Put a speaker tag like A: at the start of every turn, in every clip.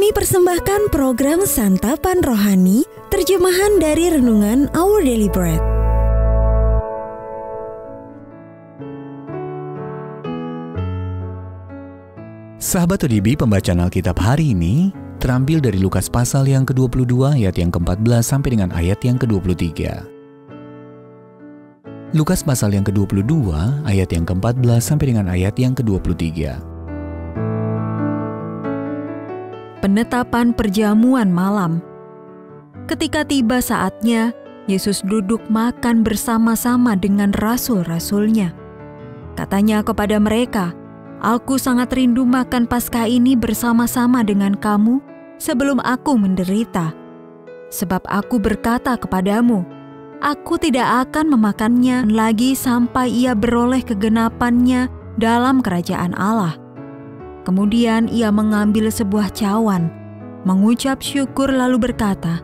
A: Kami persembahkan program Santapan Rohani, terjemahan dari Renungan Our Daily Bread.
B: Sahabat ODB, pembacaan Alkitab hari ini terambil dari Lukas pasal yang ke-22 ayat yang ke-14 sampai dengan ayat yang ke-23. Lukas pasal yang ke-22 ayat yang ke-14 sampai dengan ayat yang ke-23.
C: Penetapan perjamuan malam. Ketika tiba saatnya, Yesus duduk makan bersama-sama dengan rasul-rasulnya. Katanya kepada mereka, "Aku sangat rindu makan Paskah ini bersama-sama dengan kamu sebelum aku menderita. Sebab aku berkata kepadamu, aku tidak akan memakannya lagi sampai ia beroleh kegenapannya dalam kerajaan Allah." Kemudian ia mengambil sebuah cawan, mengucap syukur lalu berkata,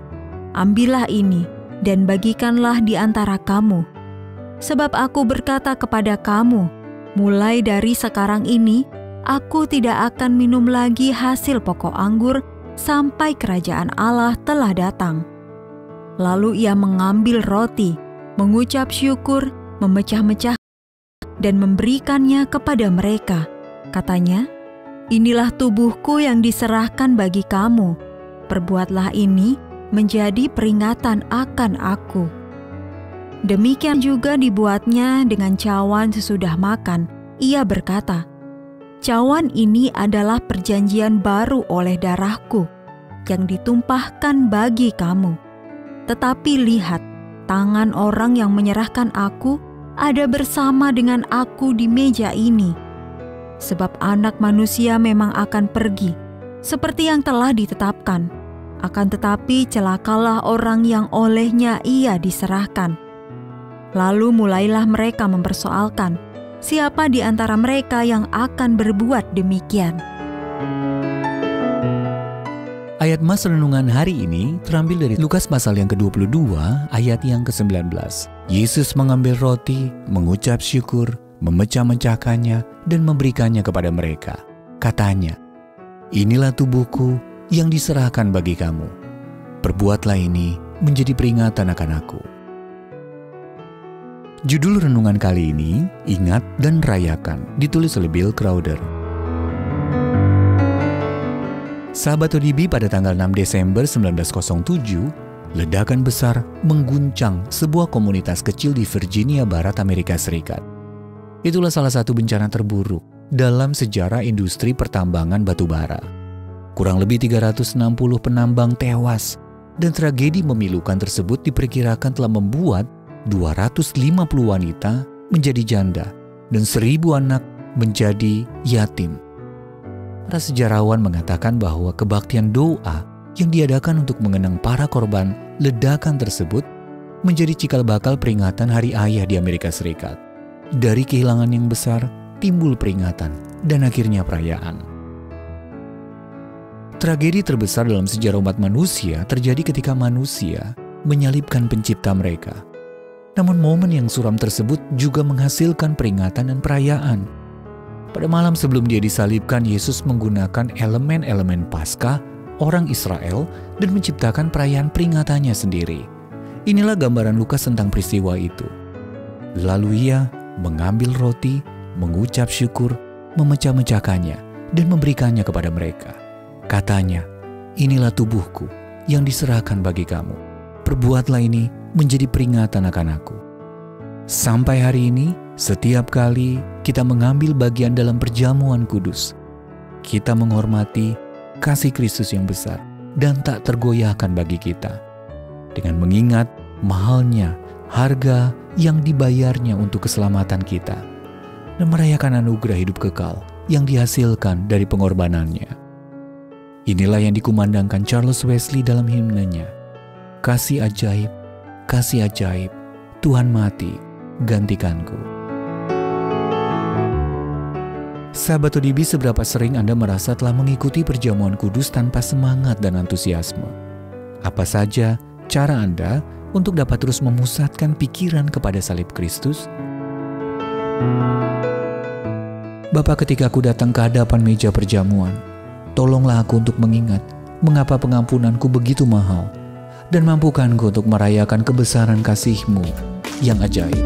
C: "Ambillah ini dan bagikanlah di antara kamu. Sebab aku berkata kepada kamu, mulai dari sekarang ini, aku tidak akan minum lagi hasil pokok anggur sampai kerajaan Allah telah datang." Lalu ia mengambil roti, mengucap syukur, memecah-mecah, dan memberikannya kepada mereka. Katanya, "Inilah tubuhku yang diserahkan bagi kamu. Perbuatlah ini menjadi peringatan akan aku." Demikian juga dibuatnya dengan cawan sesudah makan. Ia berkata, "Cawan ini adalah perjanjian baru oleh darahku, yang ditumpahkan bagi kamu. Tetapi lihat, tangan orang yang menyerahkan aku ada bersama dengan aku di meja ini. Sebab Anak Manusia memang akan pergi, seperti yang telah ditetapkan. Akan tetapi celakalah orang yang olehnya ia diserahkan." Lalu mulailah mereka mempersoalkan, siapa di antara mereka yang akan berbuat demikian.
B: Ayat Mas Renungan hari ini terambil dari Lukas pasal yang ke-22 ayat yang ke-19. Yesus mengambil roti, mengucap syukur, memecah-mecahkannya dan memberikannya kepada mereka. Katanya, "Inilah tubuhku yang diserahkan bagi kamu. Perbuatlah ini menjadi peringatan akan aku." Judul renungan kali ini, Ingat dan Rayakan, ditulis oleh Bill Crowder. Sahabat ODB, pada tanggal 6 Desember 1907, ledakan besar mengguncang sebuah komunitas kecil di Virginia Barat, Amerika Serikat. Itulah salah satu bencana terburuk dalam sejarah industri pertambangan batu bara. Kurang lebih 360 penambang tewas, dan tragedi memilukan tersebut diperkirakan telah membuat 250 wanita menjadi janda dan 1.000 anak menjadi yatim. Para sejarawan mengatakan bahwa kebaktian doa yang diadakan untuk mengenang para korban ledakan tersebut menjadi cikal bakal peringatan Hari Ayah di Amerika Serikat. Dari kehilangan yang besar, timbul peringatan dan akhirnya perayaan. Tragedi terbesar dalam sejarah umat manusia terjadi ketika manusia menyalibkan pencipta mereka. Namun momen yang suram tersebut juga menghasilkan peringatan dan perayaan. Pada malam sebelum dia disalibkan, Yesus menggunakan elemen-elemen Paskah orang Israel dan menciptakan perayaan peringatannya sendiri. Inilah gambaran Lukas tentang peristiwa itu. Lalu ia mengambil roti, mengucap syukur, memecah-mecahkannya, dan memberikannya kepada mereka. Katanya, "Inilah tubuhku yang diserahkan bagi kamu. Perbuatlah ini menjadi peringatan akan aku." Sampai hari ini, setiap kali kita mengambil bagian dalam perjamuan kudus, kita menghormati kasih Kristus yang besar dan tak tergoyahkan bagi kita. Dengan mengingat mahalnya harga yang dibayarnya untuk keselamatan kita, dan merayakan anugerah hidup kekal yang dihasilkan dari pengorbanannya. Inilah yang dikumandangkan Charles Wesley dalam himnenya, kasih ajaib, Tuhan mati, gantikanku." Sahabat ODB, seberapa sering Anda merasa telah mengikuti perjamuan kudus tanpa semangat dan antusiasme? Apa saja cara Anda untuk dapat terus memusatkan pikiran kepada salib Kristus? "Bapa, ketika aku datang ke hadapan meja perjamuan, tolonglah aku untuk mengingat mengapa pengampunanku begitu mahal, dan mampukanku untuk merayakan kebesaran kasih-Mu yang ajaib.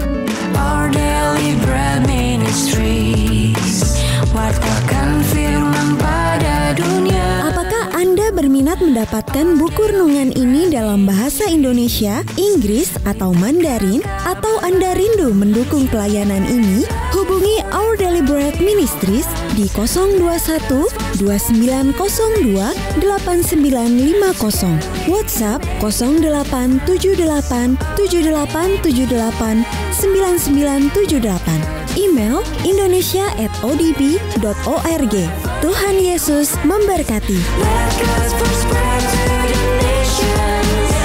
D: Our Daily Bread Ministries, wartakan firman pada dunia.
A: Apakah Anda berminat mendapatkan buku renungan ini dalam bahasa Indonesia, Inggris, atau Mandarin? Atau Anda rindu mendukung pelayanan ini? Hubungi Our Daily Bread Ministries di 021 2902 8950, WhatsApp 0878 7878 9978, email indonesia@odb.org. Tuhan Yesus memberkati.
D: Let God's word spread to the nations.